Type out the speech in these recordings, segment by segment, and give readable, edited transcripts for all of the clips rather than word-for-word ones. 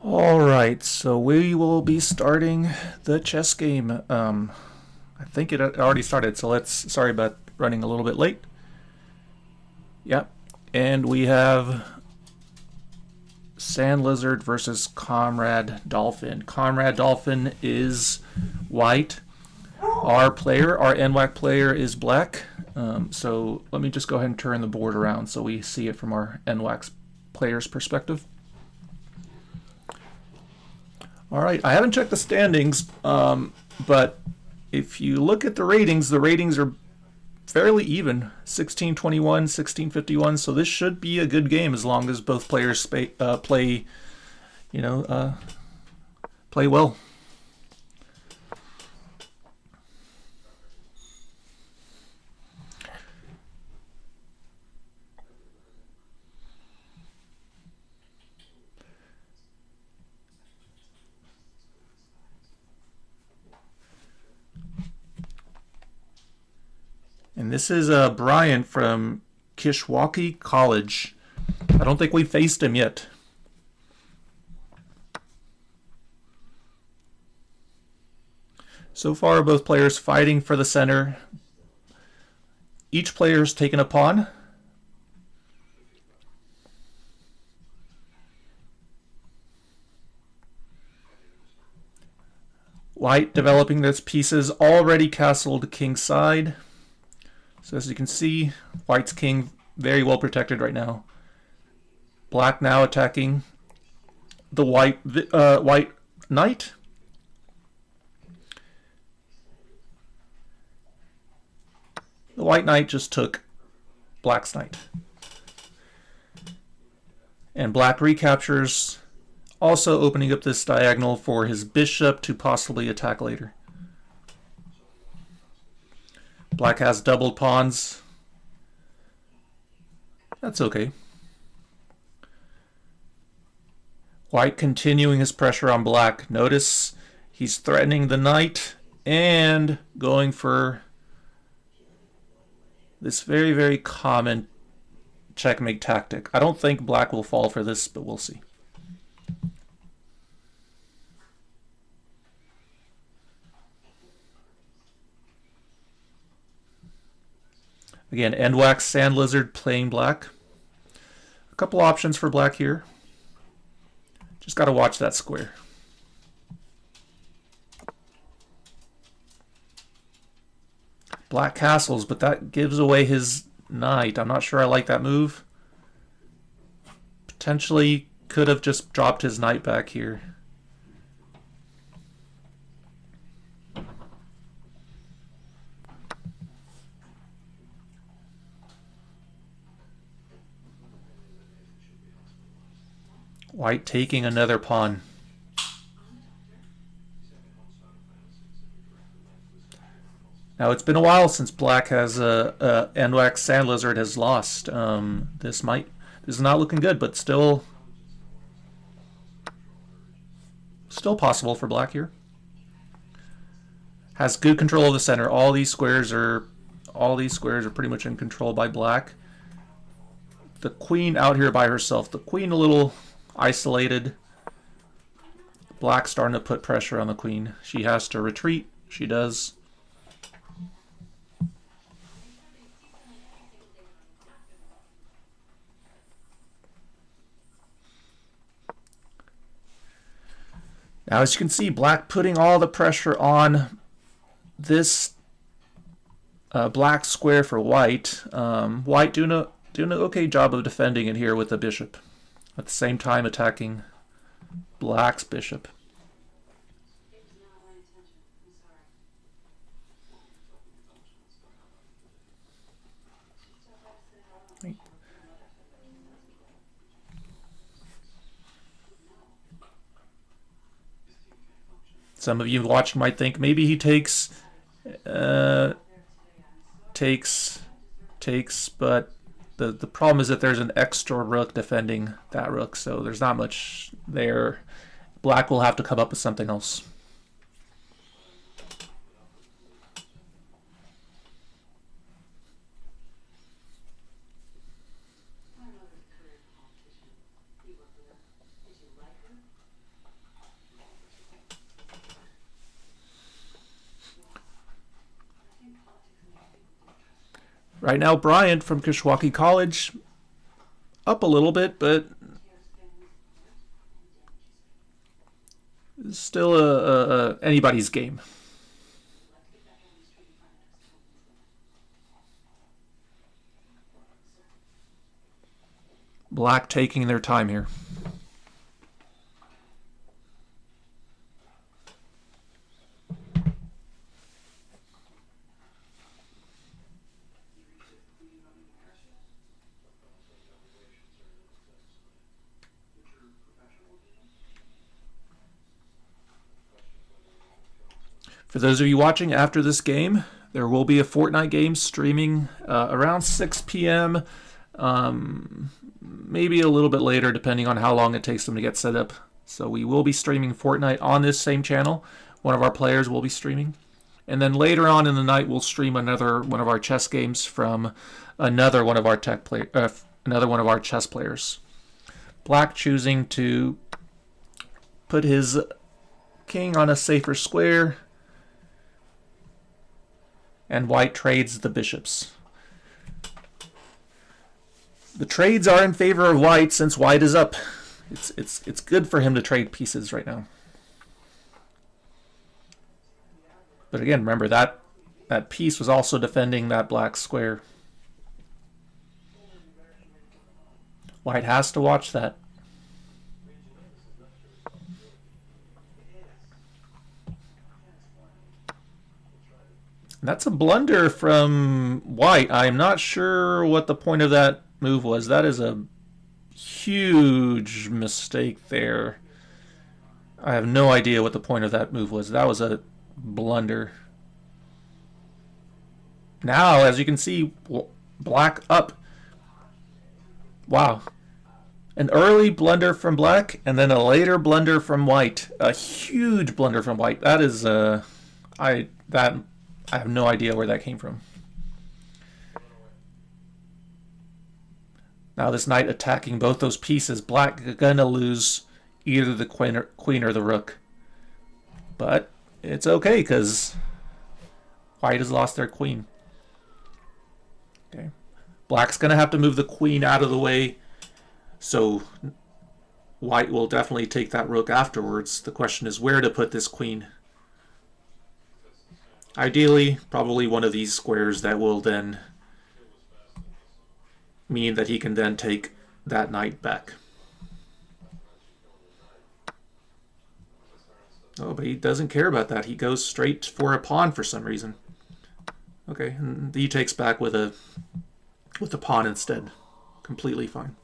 Alright, so we will be starting the chess game. I think it already started, so sorry about running a little bit late. Yep. And we have Sandlizard versus Comrade Dolphin. Comrade Dolphin is white. Our NWACC player, is black. So let me just go ahead and turn the board around so we see it from our NWACC player's perspective. All right, I haven't checked the standings, but if you look at the ratings are fairly even, 16-21, 16-51. So this should be a good game as long as both players play well. And this is Bryant from Kishwaukee College. I don't think we faced him yet. So far, both players fighting for the center. Each player's taken a pawn. White developing those pieces, already castled kingside. So as you can see, white's king very well protected right now. Black now attacking the white knight. The white knight just took black's knight. And black recaptures, also opening up this diagonal for his bishop to possibly attack later. Black has doubled pawns. That's okay. White continuing his pressure on black. Notice he's threatening the knight and going for this very, very common checkmate tactic. I don't think black will fall for this, but we'll see. Again, NWACC Sandlizard playing black. A couple options for black here. Just got to watch that square. Black castles, but that gives away his knight. I'm not sure I like that move. Potentially could have just dropped his knight back here. White taking another pawn. Now it's been a while since black has NWACC Sandlizard has lost. This is not looking good, but still possible for black here. Has good control of the center. All these squares are pretty much in control by black. The queen out here by herself. The queen a little isolated. Black starting to put pressure on the queen. She has to retreat. She does. Now, as you can see, black putting all the pressure on this black square for white. White doing an okay job of defending it here with the bishop. At the same time attacking black's bishop. Some of you watching might think maybe he takes, but the problem is that there's an extra rook defending that rook, so there's not much there. Black will have to come up with something else. Right now, Bryant from Kishwaukee College up a little bit, but it's still anybody's game. Black taking their time here. For those of you watching after this game, there will be a Fortnite game streaming around 6 p.m., maybe a little bit later, depending on how long it takes them to get set up. So we will be streaming Fortnite on this same channel. One of our players will be streaming. And then later on in the night, we'll stream another one of our chess games from another one of our chess players. Black choosing to put his king on a safer square, and white trades the bishops. The trades are in favor of white since white is up. It's good for him to trade pieces right now. But again, remember that piece was also defending that black square. White has to watch that. And that's a blunder from white. I'm not sure what the point of that move was. That is a huge mistake there. I have no idea what the point of that move was. That was a blunder. Now, as you can see, black up. Wow. An early blunder from black, and then a later blunder from white. A huge blunder from white. That is, I have no idea where that came from. Now this knight attacking both those pieces. Black gonna lose either the queen or the rook. But it's okay because white has lost their queen. Okay. Black's gonna have to move the queen out of the way, so white will definitely take that rook afterwards. The question is where to put this queen. Ideally, probably one of these squares that will then mean that he can then take that knight back. Oh, but he doesn't care about that. He goes straight for a pawn for some reason. Okay, and he takes back with a pawn instead. Completely fine.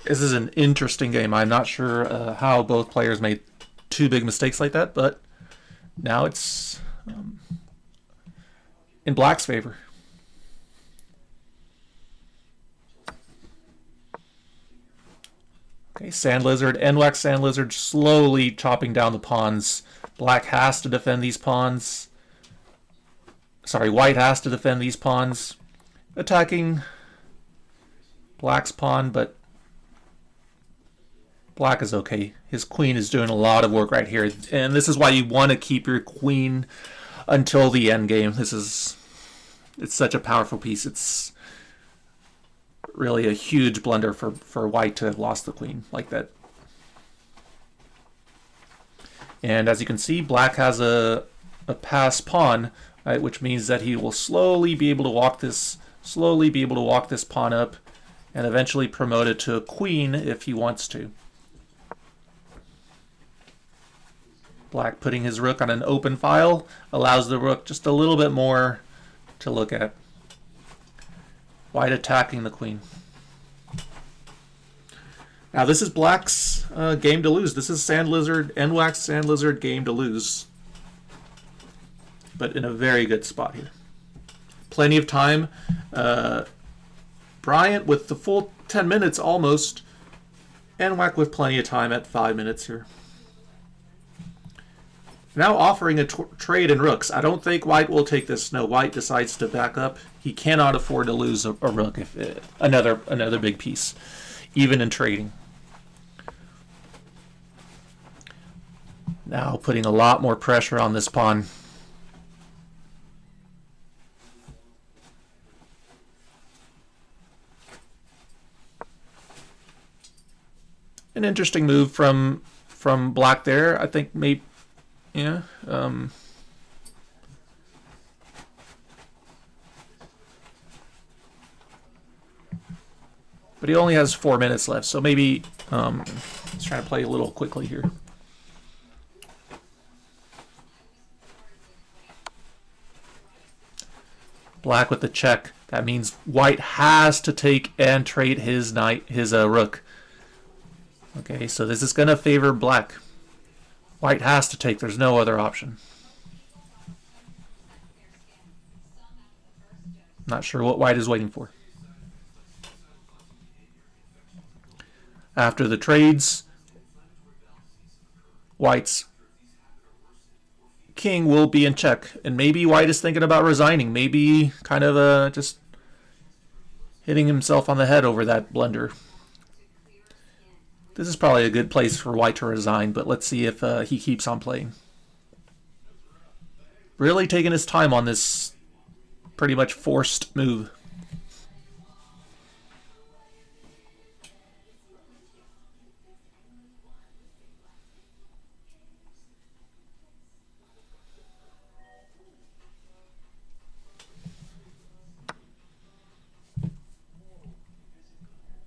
This is an interesting game. I'm not sure how both players made two big mistakes like that, but now it's in black's favor. Okay, Sandlizard, NWACC Sandlizard slowly chopping down the pawns. Black has to defend these pawns. Sorry, white has to defend these pawns. Attacking black's pawn, but black is okay. His queen is doing a lot of work right here. And this is why you want to keep your queen until the end game. It's such a powerful piece. It's really a huge blunder for white to have lost the queen like that. And as you can see, black has a pass pawn, right, which means that he will slowly be able to walk this pawn up and eventually promote it to a queen if he wants to. Black putting his rook on an open file allows the rook just a little bit more to look at. White attacking the queen. Now this is black's game to lose. This is Sandlizard, NWACC Sandlizard game to lose. But in a very good spot here. Plenty of time. Bryant with the full 10 minutes almost. NWACC with plenty of time at 5 minutes here. Now offering a trade in rooks. I don't think white will take this. No, white decides to back up. He cannot afford to lose a rook, if another big piece, even in trading. Now putting a lot more pressure on this pawn. an interesting move from black there. I think maybe, yeah. But he only has 4 minutes left, so maybe he's trying to play a little quickly here. Black with the check. That means white has to take and trade his rook. Okay, so this is going to favor black. White has to take. There's no other option. Not sure what white is waiting for. After the trades, white's king will be in check, and maybe white is thinking about resigning, maybe kind of just hitting himself on the head over that blunder. This is probably a good place for white to resign, but let's see if he keeps on playing. Really taking his time on this pretty much forced move.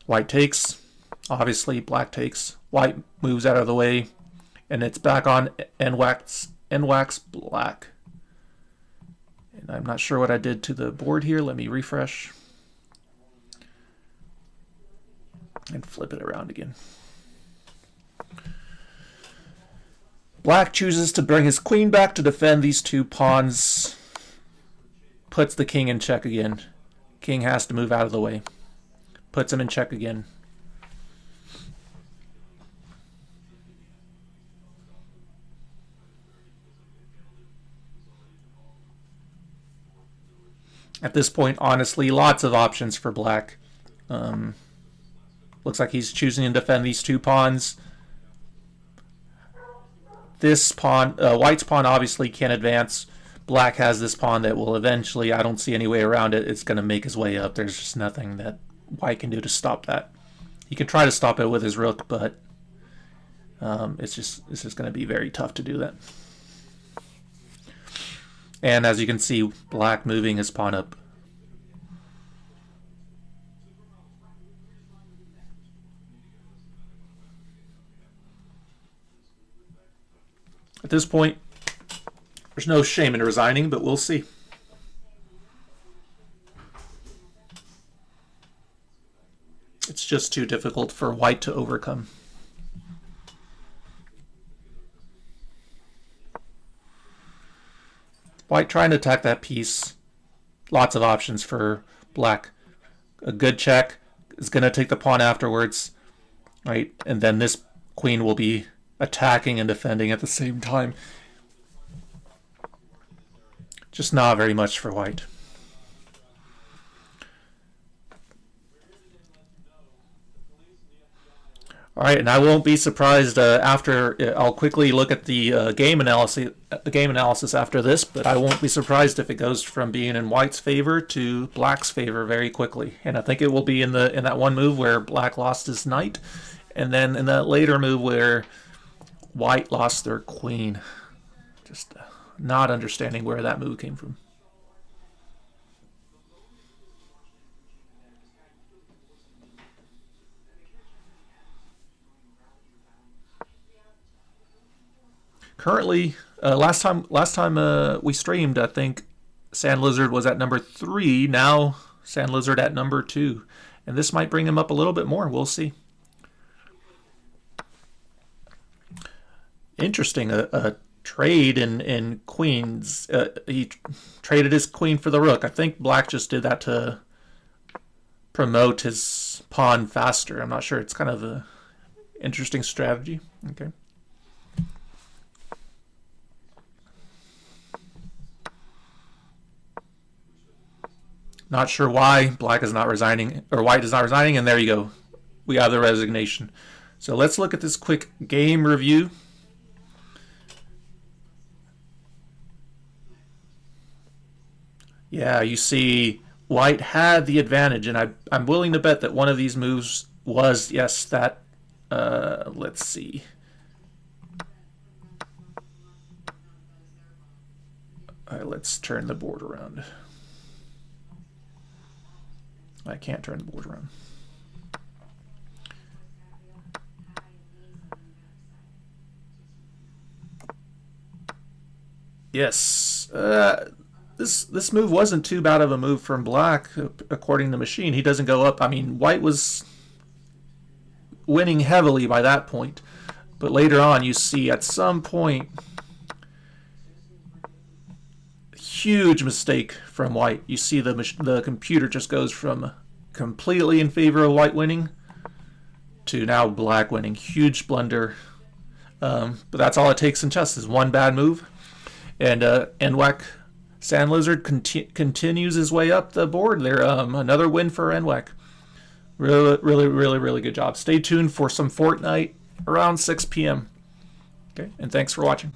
White takes. Obviously, black takes. White moves out of the way, and it's back on NWACC black. And I'm not sure what I did to the board here. Let me refresh and flip it around again. Black chooses to bring his queen back to defend these 2 pawns. Puts the king in check again. King has to move out of the way. Puts him in check again. At this point, honestly, lots of options for black. Looks like he's choosing to defend these 2 pawns. This pawn, white's pawn obviously can't advance. Black has this pawn that will eventually, I don't see any way around it, it's going to make his way up. There's just nothing that white can do to stop that. He can try to stop it with his rook, but it's just going to be very tough to do that. And as you can see, black moving his pawn up. At this point, there's no shame in resigning, but we'll see. It's just too difficult for white to overcome. White trying to attack that piece. Lots of options for black. A good check is going to take the pawn afterwards, right? And then this queen will be attacking and defending at the same time. Just not very much for white. All right, and I won't be surprised after. I'll quickly look at the game analysis after this, but I won't be surprised if it goes from being in white's favor to black's favor very quickly. And I think it will be in that one move where black lost his knight, and then in that later move where white lost their queen. Just not understanding where that move came from. Currently, last time we streamed, I think Sandlizard was at number 3. Now Sandlizard at number 2, and this might bring him up a little bit more. We'll see. Interesting, a trade in queens. He traded his queen for the rook. I think black just did that to promote his pawn faster. I'm not sure. It's kind of a interesting strategy. Okay. Not sure why black is not resigning, or white is not resigning, and there you go. We have the resignation. So let's look at this quick game review. Yeah, you see white had the advantage, and I'm willing to bet that one of these moves was, yes, that Let's see. All right, let's turn the board around. I can't turn the board around. Yes. This move wasn't too bad of a move from black, according to Machine. He doesn't go up. I mean, white was winning heavily by that point. But later on, you see at some point, huge mistake from white. You see the computer just goes from completely in favor of white winning to now black winning. Huge blunder. But that's all it takes in chess is one bad move. And NWACC Sandlizard continues his way up the board there. Another win for NWACC. Really good job. Stay tuned for some Fortnite around 6 p.m. Okay, and thanks for watching.